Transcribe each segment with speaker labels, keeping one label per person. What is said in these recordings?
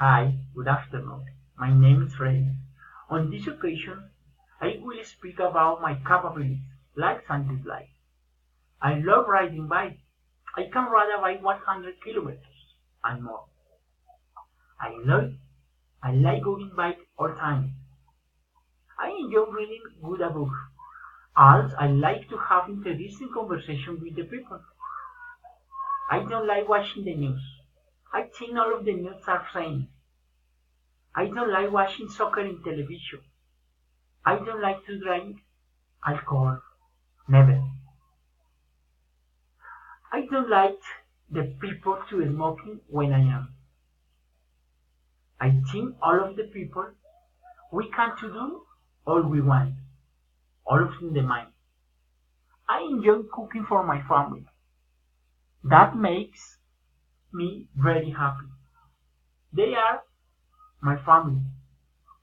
Speaker 1: Hi, good afternoon. My name is Ray. On this occasion, I will speak about my capabilities, likes and dislikes. I love riding bike. I can ride a bike 100 kilometers and more. I love, I like going bike all the time. I enjoy reading good books. Also, I like to have interesting conversation with the people. I don't like watching the news. I think all of the news are same. I don't like watching soccer in television. I don't like to drink alcohol. Never. I don't like the people to smoking when I am. I think all of the people we can to do all we want, all of in the mind. I enjoy cooking for my family. That makes me very happy. They are my family.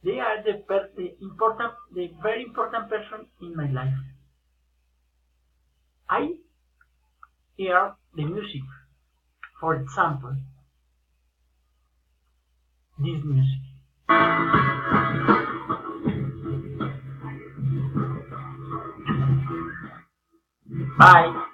Speaker 1: They are the very important person in my life. I hear the music. For example, this music. Bye.